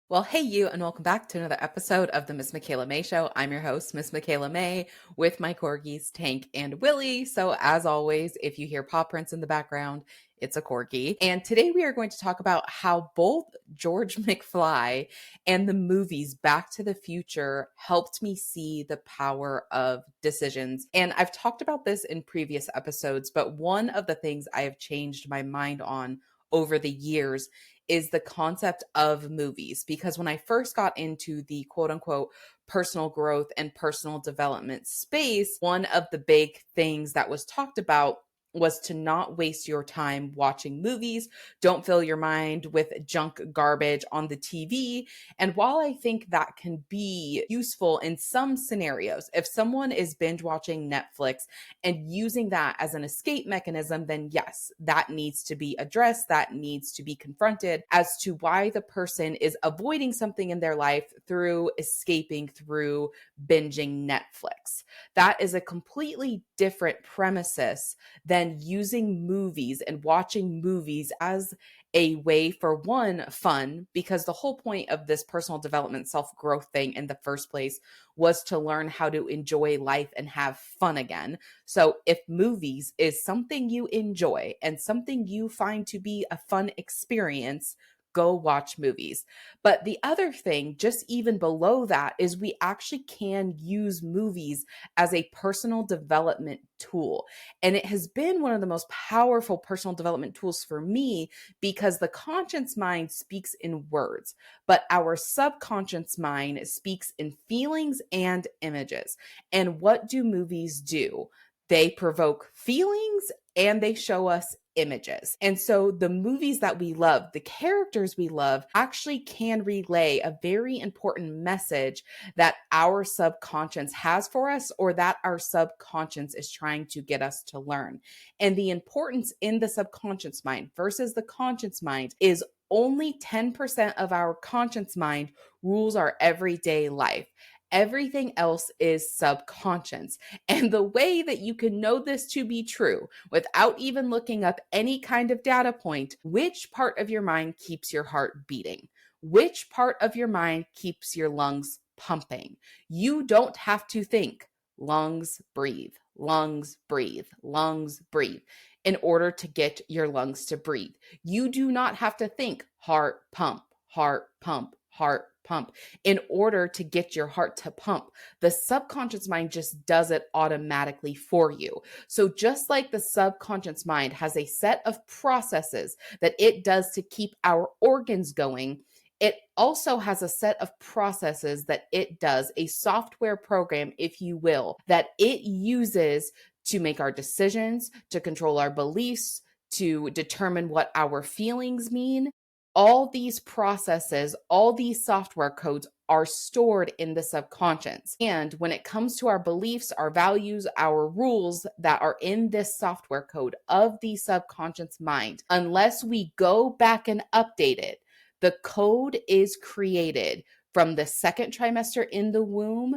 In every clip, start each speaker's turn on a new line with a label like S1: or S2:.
S1: Well, hey, you, and welcome back to another episode of the Miss Michaela Mae Show. I'm your host, Miss Michaela Mae, with my corgis, Tank and Willie. So, as always, if you hear paw prints in the background, it's a corgi. And today we are going to talk about how both George McFly and the movies Back to the Future helped me see the power of decisions. And I've talked about this in previous episodes, but one of the things I have changed my mind on over the years is the concept of movies. Because when I first got into the quote unquote personal growth and personal development space, one of the big things that was talked about was to not waste your time watching movies. Don't fill your mind with junk garbage on the TV. And while I think that can be useful in some scenarios, if someone is binge watching Netflix and using that as an escape mechanism, then yes, that needs to be addressed. That needs to be confronted as to why the person is avoiding something in their life through escaping, through binging Netflix. That is a completely different premises than using movies and watching movies as a way for one, fun, because the whole point of this personal development self growth thing in the first place was to learn how to enjoy life and have fun again. So if movies is something you enjoy and something you find to be a fun experience, go watch movies. But the other thing, just even below that, is we actually can use movies as a personal development tool. And it has been one of the most powerful personal development tools for me because the conscious mind speaks in words, but our subconscious mind speaks in feelings and images. And what do movies do? They provoke feelings and they show us images. And so the movies that we love, the characters we love, actually can relay a very important message that our subconscious has for us or that our subconscious is trying to get us to learn. And the importance in the subconscious mind versus the conscious mind is only 10% of our conscious mind rules our everyday life. Everything else is subconscious. And the way that you can know this to be true without even looking up any kind of data point, which part of your mind keeps your heart beating? Which part of your mind keeps your lungs pumping? You don't have to think lungs breathe, lungs breathe, lungs breathe in order to get your lungs to breathe. You do not have to think heart pump, heart pump, heart pump in order to get your heart to pump. The subconscious mind just does it automatically for you. So just like the subconscious mind has a set of processes that it does to keep our organs going, it also has a set of processes that it does, a software program, if you will, that it uses to make our decisions, to control our beliefs, to determine what our feelings mean. All these processes, all these software codes are stored in the subconscious. And when it comes to our beliefs, our values, our rules that are in this software code of the subconscious mind, unless we go back and update it, the code is created from the second trimester in the womb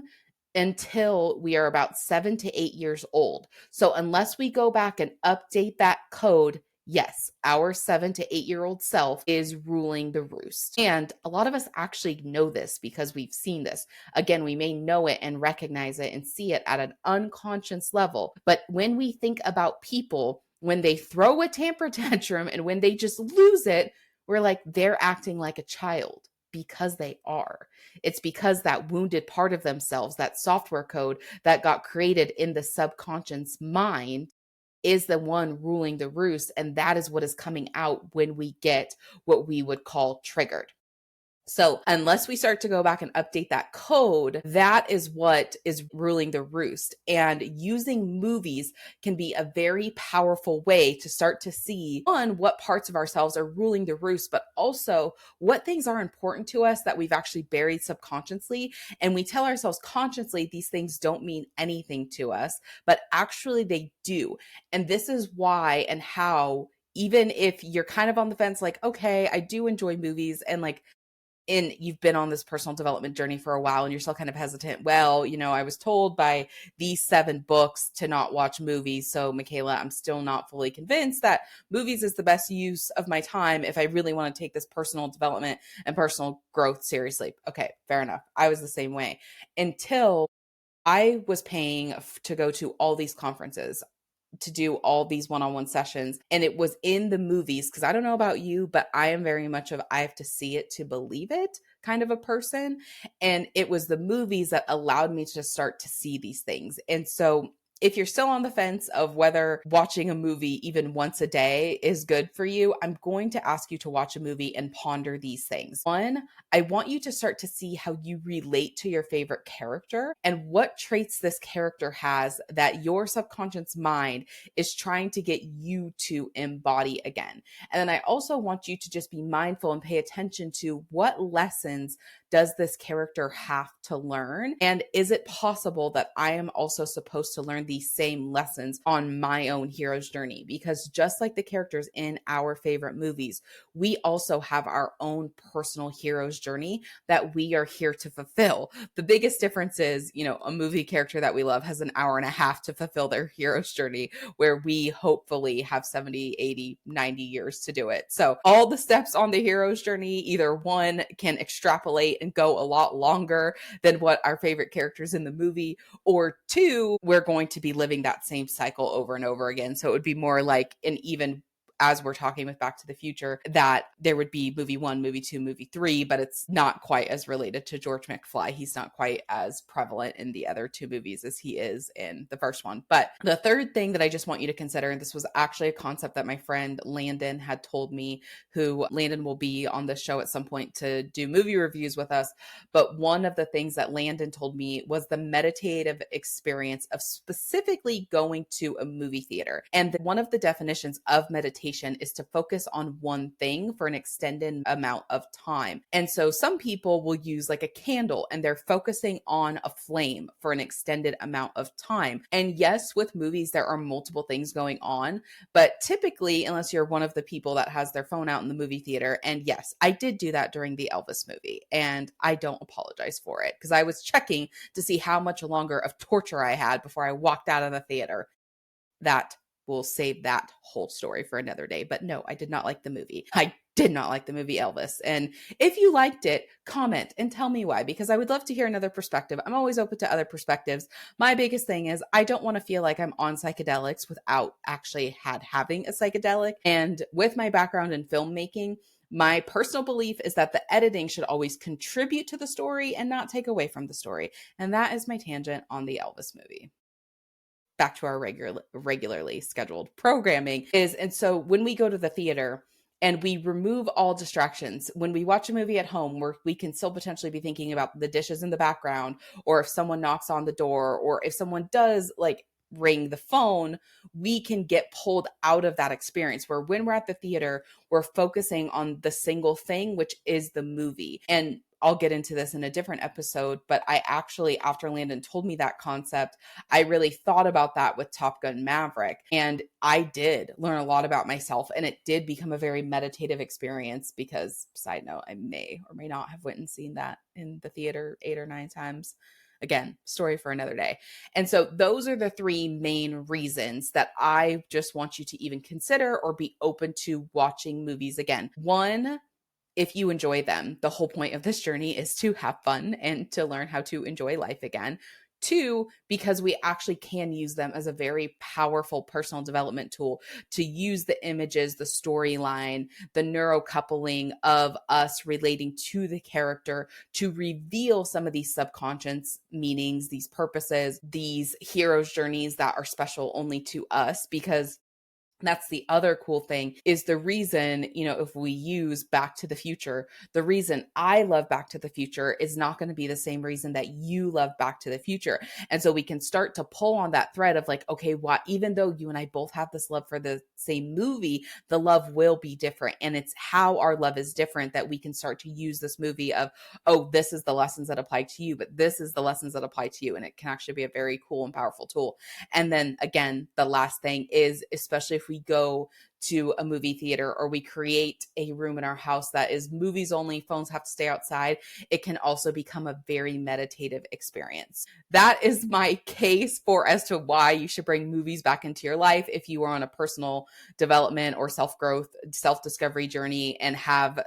S1: until we are about 7 to 8 years old. So unless we go back and update that code, yes, our 7 to 8 year old self is ruling the roost. And a lot of us actually know this because we've seen this. Again, we may know it and recognize it and see it at an unconscious level. But when we think about people, when they throw a temper tantrum and when they just lose it, we're like, they're acting like a child because they are. It's because that wounded part of themselves, that software code that got created in the subconscious mind, is the one ruling the roost. And that is what is coming out when we get what we would call triggered. So unless we start to go back and update that code, that is what is ruling the roost. And using movies can be a very powerful way to start to see, one, what parts of ourselves are ruling the roost, but also what things are important to us that we've actually buried subconsciously. And we tell ourselves consciously these things don't mean anything to us, but actually they do. And this is why and how, even if you're kind of on the fence, like, okay, I do enjoy movies and like, and you've been on this personal development journey for a while and you're still kind of hesitant. Well, I was told by these 7 books to not watch movies. So, Michaela, I'm still not fully convinced that movies is the best use of my time if I really want to take this personal development and personal growth seriously. Okay, fair enough. I was the same way until I was paying to go to all these conferences, to do all these one-on-one sessions, and it was in the movies, because I don't know about you, but I am very much of I have to see it to believe it kind of a person, and it was the movies that allowed me to start to see these things. And so if you're still on the fence of whether watching a movie even once a day is good for you, I'm going to ask you to watch a movie and ponder these things. One, I want you to start to see how you relate to your favorite character and what traits this character has that your subconscious mind is trying to get you to embody again. And then I also want you to just be mindful and pay attention to what lessons does this character have to learn? And is it possible that I am also supposed to learn these same lessons on my own hero's journey? Because just like the characters in our favorite movies, we also have our own personal hero's journey that we are here to fulfill. The biggest difference is, a movie character that we love has an hour and a half to fulfill their hero's journey, where we hopefully have 70, 80, 90 years to do it. So all the steps on the hero's journey, either one can extrapolate and go a lot longer than what our favorite characters in the movie, or two, we're going to be living that same cycle over and over again. So it would be more like an even, as we're talking with Back to the Future, that there would be movie 1, movie 2, movie 3, but it's not quite as related to George McFly. He's not quite as prevalent in the other 2 movies as he is in the first one. But the third thing that I just want you to consider, and this was actually a concept that my friend Landon had told me, who Landon will be on the show at some point to do movie reviews with us. But one of the things that Landon told me was the meditative experience of specifically going to a movie theater. And one of the definitions of meditation is to focus on one thing for an extended amount of time. And so some people will use like a candle and they're focusing on a flame for an extended amount of time. And yes, with movies, there are multiple things going on, but typically, unless you're one of the people that has their phone out in the movie theater, and yes, I did do that during the Elvis movie, and I don't apologize for it because I was checking to see how much longer of torture I had before I walked out of the theater. That will save that whole story for another day. But no, I did not like the movie. I did not like the movie Elvis. And if you liked it, comment and tell me why, because I would love to hear another perspective. I'm always open to other perspectives. My biggest thing is I don't want to feel like I'm on psychedelics without actually having a psychedelic. And with my background in filmmaking, my personal belief is that the editing should always contribute to the story and not take away from the story. And that is my tangent on the Elvis movie. Back to our regularly scheduled programming is, and so when we go to the theater and we remove all distractions, when we watch a movie at home, where we can still potentially be thinking about the dishes in the background, or if someone knocks on the door, or if someone does like ring the phone, we can get pulled out of that experience, where when we're at the theater, we're focusing on the single thing, which is the movie. And I'll get into this in a different episode, but I actually, after Landon told me that concept, I really thought about that with Top Gun Maverick. And I did learn a lot about myself, and it did become a very meditative experience because, side note, I may or may not have went and seen that in the theater 8 or 9 times. Again, story for another day. And so those are the 3 main reasons that I just want you to even consider or be open to watching movies again. 1, if you enjoy them. The whole point of this journey is to have fun and to learn how to enjoy life again. 2, because we actually can use them as a very powerful personal development tool to use the images, the storyline, the neurocoupling of us relating to the character to reveal some of these subconscious meanings, these purposes, these hero's journeys that are special only to us. Because that's the other cool thing, is the reason, if we use Back to the Future, the reason I love Back to the Future is not going to be the same reason that you love Back to the Future. And so we can start to pull on that thread of like, okay, even though you and I both have this love for the same movie, the love will be different. And it's how our love is different that we can start to use this movie of, oh, this is the lessons that apply to you, but this is the lessons that apply to you. And it can actually be a very cool and powerful tool. And then again, the last thing is, especially if we go to a movie theater or we create a room in our house that is movies only, phones have to stay outside, it can also become a very meditative experience. That is my case for as to why you should bring movies back into your life if you are on a personal development or self-growth, self-discovery journey and have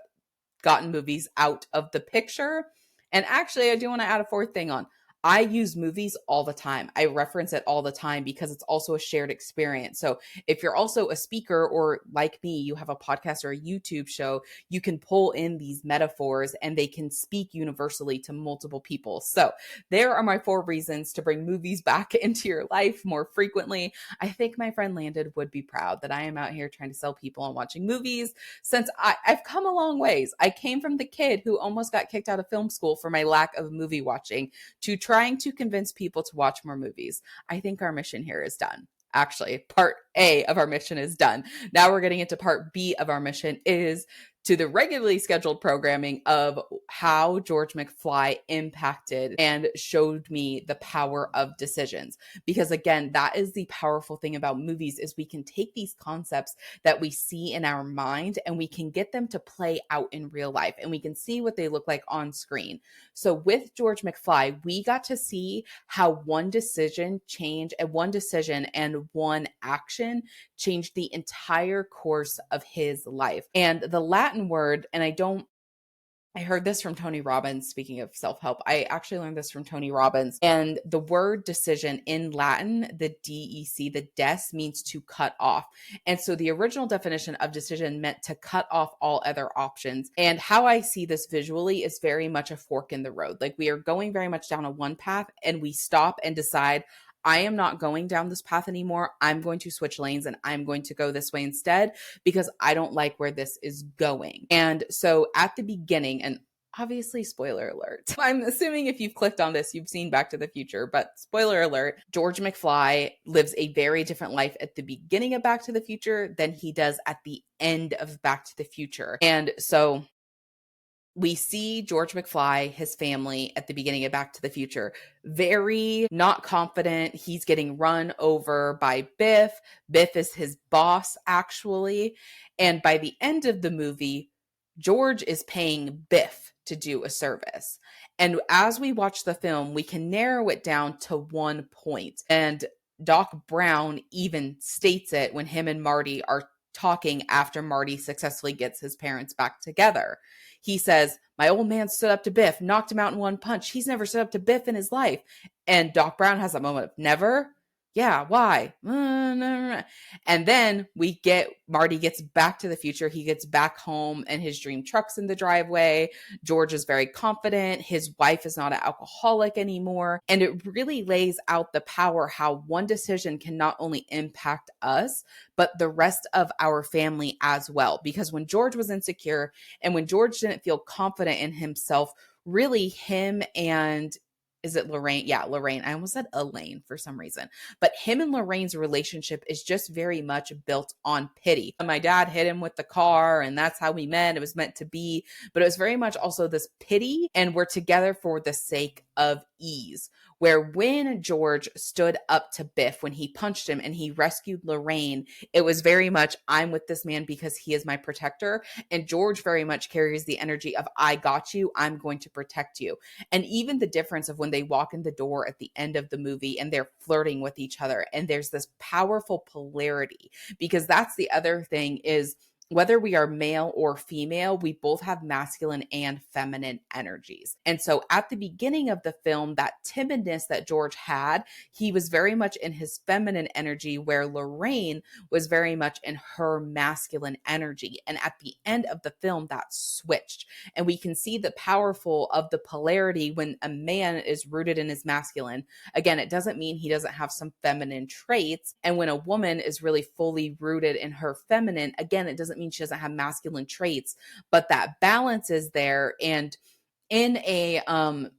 S1: gotten movies out of the picture. And actually, I do want to add a fourth thing on. I use movies all the time. I reference it all the time because it's also a shared experience. So if you're also a speaker or like me, you have a podcast or a YouTube show, you can pull in these metaphors and they can speak universally to multiple people. So there are my 4 reasons to bring movies back into your life more frequently. I think my friend Landon would be proud that I am out here trying to sell people on watching movies since I've come a long ways. I came from the kid who almost got kicked out of film school for my lack of movie watching to trying to convince people to watch more movies. I think our mission here is done. Actually, part A of our mission is done. Now we're getting into part B of our mission is to the regularly scheduled programming of how George McFly impacted and showed me the power of decisions. Because again, that is the powerful thing about movies is we can take these concepts that we see in our mind and we can get them to play out in real life and we can see what they look like on screen. So with George McFly, we got to see how one decision and one action changed the entire course of his life. And the Latin word, and I heard this from Tony Robbins, speaking of self-help. I actually learned this from Tony Robbins. And the word decision in Latin, the DEC, the des, means to cut off. And so the original definition of decision meant to cut off all other options. And how I see this visually is very much a fork in the road. Like we are going very much down a one path and we stop and decide, I am not going down this path anymore. I'm going to switch lanes and I'm going to go this way instead because I don't like where this is going. And so at the beginning, and obviously, spoiler alert. I'm assuming if you've clicked on this, you've seen Back to the Future, but spoiler alert, George McFly lives a very different life at the beginning of Back to the Future than he does at the end of Back to the Future. And so we see George McFly, his family at the beginning of Back to the Future, very not confident. He's getting run over by Biff. Biff is his boss, actually. And by the end of the movie, George is paying Biff to do a service. And as we watch the film, we can narrow it down to one point. And Doc Brown even states it when him and Marty are talking after Marty successfully gets his parents back together. He says, my old man stood up to Biff, knocked him out in one punch. He's never stood up to Biff in his life. And Doc Brown has that moment of never? Yeah, why? And then Marty gets back to the future. He gets back home and his dream truck's in the driveway. George is very confident. His wife is not an alcoholic anymore. And it really lays out the power how one decision can not only impact us, but the rest of our family as well. Because when George was insecure and when George didn't feel confident in himself, really him and is it Lorraine? Yeah, Lorraine. I almost said Elaine for some reason. But him and Lorraine's relationship is just very much built on pity. My dad hit him with the car and that's how we met. It was meant to be. But it was very much also this pity and we're together for the sake of ease. Where when George stood up to Biff, when he punched him and he rescued Lorraine, it was very much, I'm with this man because he is my protector. And George very much carries the energy of, I got you, I'm going to protect you. And even the difference of when they walk in the door at the end of the movie and they're flirting with each other. And there's this powerful polarity because that's the other thing is, whether we are male or female, we both have masculine and feminine energies. And so at the beginning of the film, that timidness that George had, he was very much in his feminine energy, where Lorraine was very much in her masculine energy. And at the end of the film, that switched. And we can see the powerful of the polarity when a man is rooted in his masculine. Again, it doesn't mean he doesn't have some feminine traits. And when a woman is really fully rooted in her feminine, again, it doesn't mean she doesn't have masculine traits, but that balance is there. And in a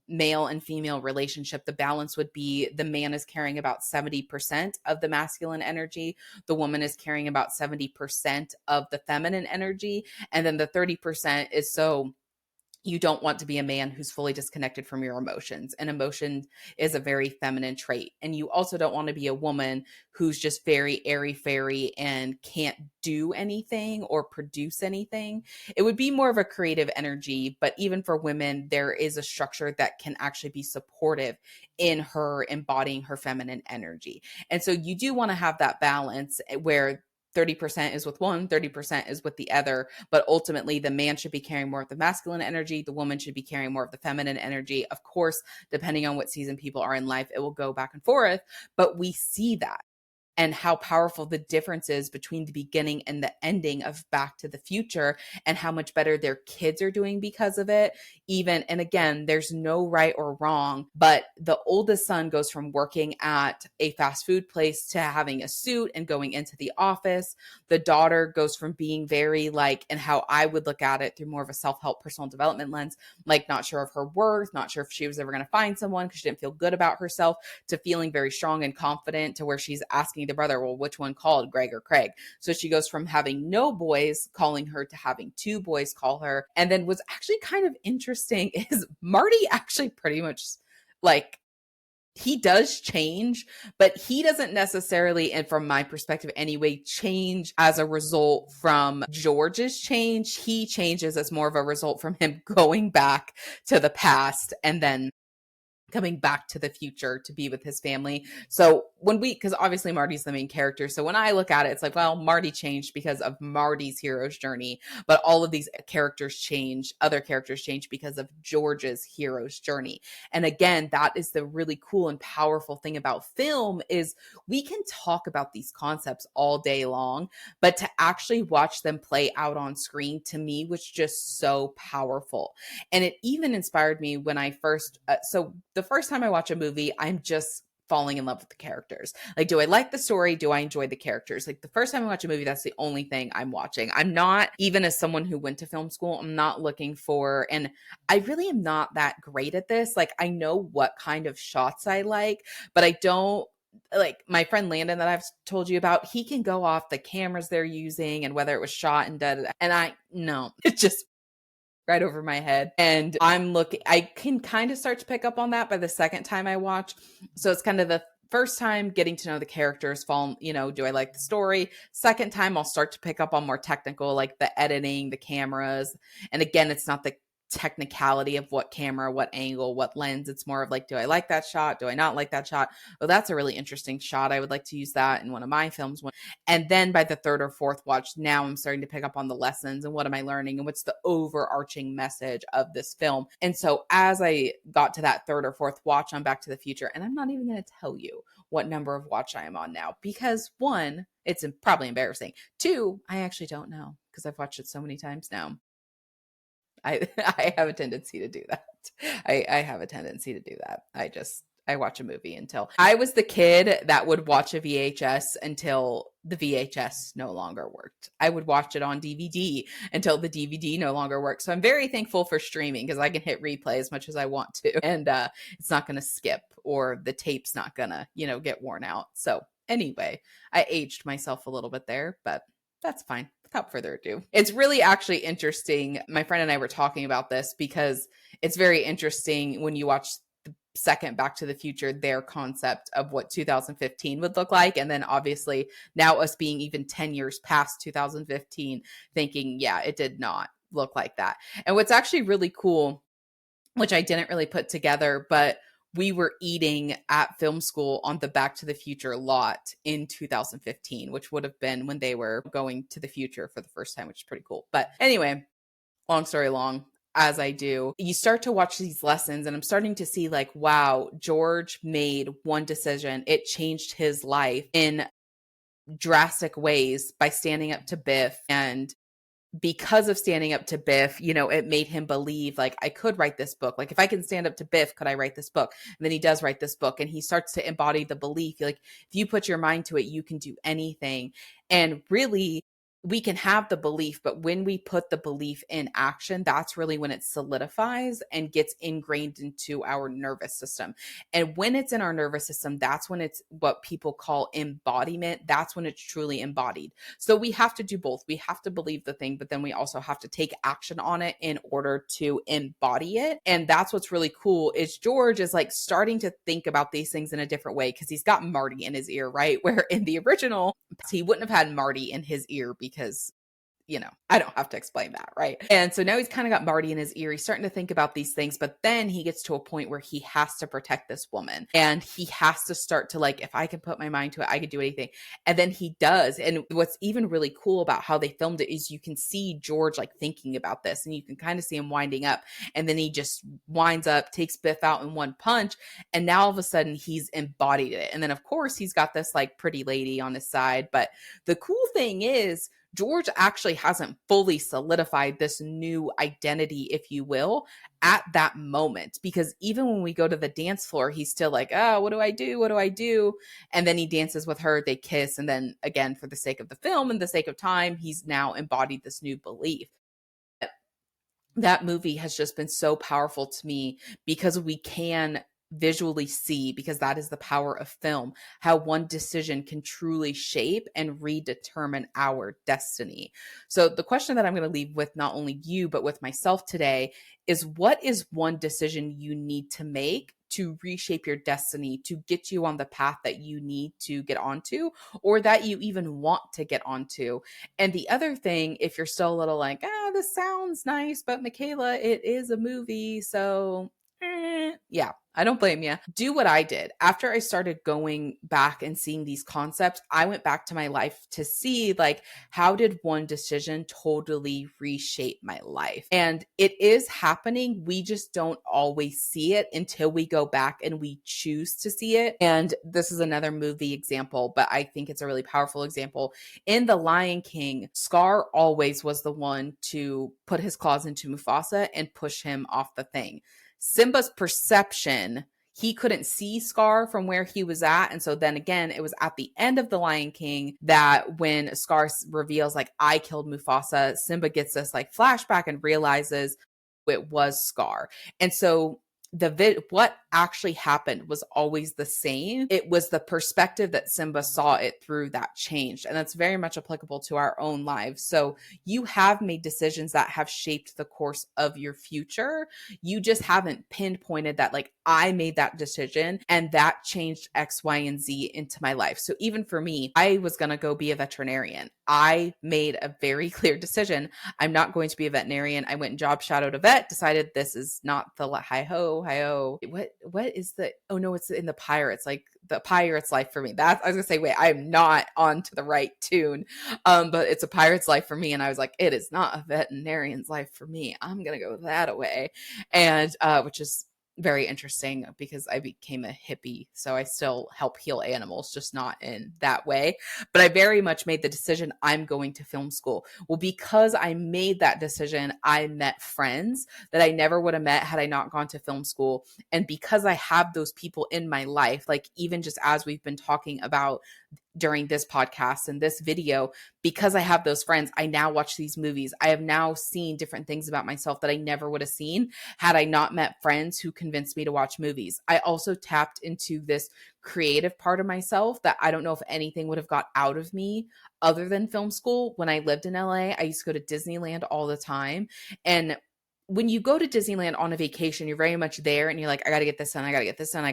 S1: male and female relationship, the balance would be the man is carrying about 70% of the masculine energy. The woman is carrying about 70% of the feminine energy. And then the 30% is so you don't want to be a man who's fully disconnected from your emotions. And emotion is a very feminine trait. And you also don't want to be a woman who's just very airy fairy and can't do anything or produce anything. It would be more of a creative energy. But even for women, there is a structure that can actually be supportive in her embodying her feminine energy. And so you do want to have that balance where 30% is with one, 30% is with the other. But ultimately, the man should be carrying more of the masculine energy. The woman should be carrying more of the feminine energy. Of course, depending on what season people are in life, it will go back and forth. But we see that and how powerful the difference is between the beginning and the ending of Back to the Future, and how much better their kids are doing because of it. Even, and again, there's no right or wrong, but the oldest son goes from working at a fast food place to having a suit and going into the office. The daughter goes from being very like, and how I would look at it through more of a self-help personal development lens, like not sure of her worth, not sure if she was ever going to find someone because she didn't feel good about herself, to feeling very strong and confident, to where she's asking the brother, well, which one called, Greg or Craig? So she goes from having no boys calling her to having two boys call her. And then what's actually kind of interesting is Marty actually pretty much like, he does change, but he doesn't necessarily, and from my perspective anyway, change as a result from George's change. He changes as more of a result from him going back to the past and then coming back to the future to be with his family. So because obviously Marty's the main character. So when I look at it, it's like, well, Marty changed because of Marty's hero's journey, but all of these characters change, other characters change because of George's hero's journey. And again, that is the really cool and powerful thing about film, is we can talk about these concepts all day long, but to actually watch them play out on screen, to me, was just so powerful. And it even inspired me when I first, so the first time I watch a movie, I'm just falling in love with the characters. Like, do I like the story? Do I enjoy the characters? Like, the first time I watch a movie, that's the only thing I'm watching. I'm not, even as someone who went to film school, I'm not looking for, and I really am not that great at this. Like, I know what kind of shots I like, but I don't, like my friend Landon that I've told you about, he can go off the cameras they're using and whether it was shot and da. And no, it just right over my head. And I can kind of start to pick up on that by the second time I watch. So it's kind of the first time getting to know the characters, do I like the story? Second time, I'll start to pick up on more technical, like the editing, the cameras. And again, it's not the technicality of what camera, what angle, what lens. It's more of like, do I like that shot? Do I not like that shot? Oh, that's a really interesting shot. I would like to use that in one of my films. And then by the third or fourth watch, now I'm starting to pick up on the lessons and what am I learning and what's the overarching message of this film. And so as I got to that third or fourth watch on Back to the Future, and I'm not even going to tell you what number of watch I am on now, because one, it's probably embarrassing. Two, I actually don't know because I've watched it so many times now. I have a tendency to do that. I have a tendency to do that. I watch a movie until I was the kid that would watch a VHS until the VHS no longer worked. I would watch it on DVD until the DVD no longer worked. So I'm very thankful for streaming because I can hit replay as much as I want to. And it's not going to skip, or the tape's not going to, get worn out. So anyway, I aged myself a little bit there, but that's fine. Without further ado, it's really actually interesting. My friend and I were talking about this because it's very interesting when you watch the second Back to the Future, their concept of what 2015 would look like. And then obviously now us being even 10 years past 2015, thinking, yeah, it did not look like that. And what's actually really cool, which I didn't really put together, but we were eating at film school on the Back to the Future lot in 2015, which would have been when they were going to the future for the first time, which is pretty cool. But anyway, long story long, as I do, you start to watch these lessons and I'm starting to see like, wow, George made one decision. It changed his life in drastic ways by standing up to Biff. And because of standing up to Biff, it made him believe like, I could write this book. Like if I can stand up to Biff, could I write this book? And then he does write this book and he starts to embody the belief. Like if you put your mind to it, you can do anything. And really we can have the belief, but when we put the belief in action, that's really when it solidifies and gets ingrained into our nervous system. And when it's in our nervous system, that's when it's what people call embodiment. That's when it's truly embodied. So we have to do both. We have to believe the thing, but then we also have to take action on it in order to embody it. And that's what's really cool is George is like starting to think about these things in a different way because he's got Marty in his ear, right? Where in the original, he wouldn't have had Marty in his ear because I don't have to explain that, right? And so now he's kind of got Marty in his ear. He's starting to think about these things, but then he gets to a point where he has to protect this woman and he has to start to like, if I can put my mind to it, I could do anything. And then he does. And what's even really cool about how they filmed it is you can see George like thinking about this and you can kind of see him winding up. And then he just winds up, takes Biff out in one punch. And now all of a sudden he's embodied it. And then of course he's got this like pretty lady on his side. But the cool thing is, George actually hasn't fully solidified this new identity, if you will, at that moment. Because even when we go to the dance floor, he's still like, oh, what do I do? What do I do? And then he dances with her, they kiss. And then again, for the sake of the film and the sake of time, he's now embodied this new belief. That movie has just been so powerful to me because we can visually see, because that is the power of film, how one decision can truly shape and redetermine our destiny. So the question that I'm going to leave with not only you, but with myself today is, what is one decision you need to make to reshape your destiny, to get you on the path that you need to get onto, or that you even want to get onto? And the other thing, if you're still a little like, this sounds nice, but Michaela, it is a movie, so yeah, I don't blame you. Do what I did. After I started going back and seeing these concepts, I went back to my life to see like, how did one decision totally reshape my life? And it is happening. We just don't always see it until we go back and we choose to see it. And this is another movie example, but I think it's a really powerful example. In The Lion King, Scar always was the one to put his claws into Mufasa and push him off the thing. Simba's perception, he couldn't see Scar from where he was at. And so then again, it was at the end of The Lion King that when Scar reveals like, I killed Mufasa, Simba gets this like flashback and realizes it was Scar. And so what actually happened was always the same. It was the perspective that Simba saw it through that changed. And that's very much applicable to our own lives. So you have made decisions that have shaped the course of your future. You just haven't pinpointed that, like, I made that decision and that changed X, Y, and Z into my life. So even for me, I was going to go be a veterinarian. I made a very clear decision. I'm not going to be a veterinarian. I went and job shadowed a vet, decided this is not the hi-ho. What is the, oh no, it's in the Pirates, like the Pirate's Life for me. That I was gonna say, wait, I'm not on to the right tune. But it's a Pirate's Life for me. And I was like, it is not a veterinarian's life for me. I'm gonna go that away. And which is very interesting because I became a hippie. So I still help heal animals, just not in that way. But I very much made the decision, I'm going to film school. Well, because I made that decision, I met friends that I never would have met had I not gone to film school. And because I have those people in my life, like even just as we've been talking about during this podcast and this video, because I have those friends, I now watch these movies. I have now seen different things about myself that I never would have seen had I not met friends who convinced me to watch movies. I also tapped into this creative part of myself that I don't know if anything would have got out of me other than film school. When I lived in LA, I used to go to Disneyland all the time. And when you go to Disneyland on a vacation, you're very much there and you're like, I got to get this done. I got to get this done.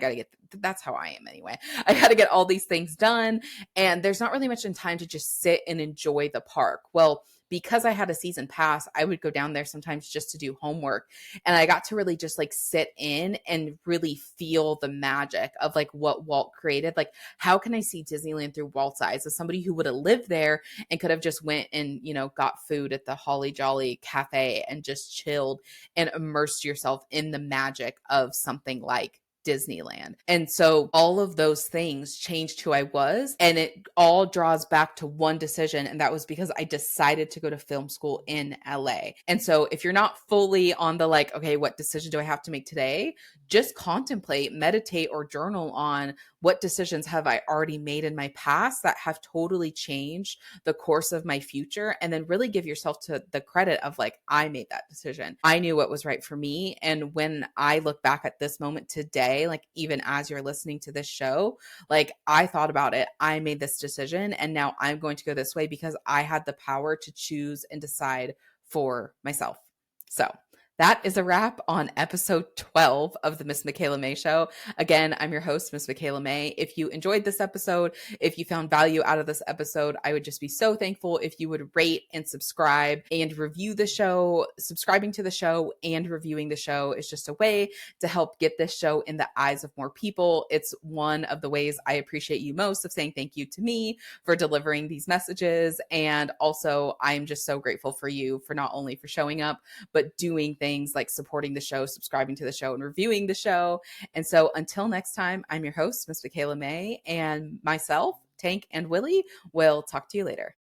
S1: That's how I am anyway. I got to get all these things done. And there's not really much in time to just sit and enjoy the park. Well, because I had a season pass, I would go down there sometimes just to do homework. And I got to really just like sit in and really feel the magic of like what Walt created. Like, how can I see Disneyland through Walt's eyes as somebody who would have lived there and could have just went and, got food at the Holly Jolly Cafe and just chilled and immersed yourself in the magic of something like Disneyland. And so all of those things changed who I was. And it all draws back to one decision. And that was because I decided to go to film school in LA. And so if you're not fully on the like, okay, what decision do I have to make today? Just contemplate, meditate, or journal on what decisions have I already made in my past that have totally changed the course of my future. And then really give yourself to the credit of like, I made that decision. I knew what was right for me. And when I look back at this moment today, like even as you're listening to this show, like I thought about it, I made this decision, and now I'm going to go this way because I had the power to choose and decide for myself. So that is a wrap on episode 12 of the Miss Michaela Mae Show. Again, I'm your host, Miss Michaela Mae. If you enjoyed this episode, if you found value out of this episode, I would just be so thankful if you would rate and subscribe and review the show. Subscribing to the show and reviewing the show is just a way to help get this show in the eyes of more people. It's one of the ways I appreciate you most of saying thank you to me for delivering these messages. And also, I'm just so grateful for you for not only for showing up, but doing things like supporting the show, subscribing to the show, and reviewing the show. And so until next time, I'm your host, Miss Michaela Mae, and myself, Tank, and Willie will talk to you later.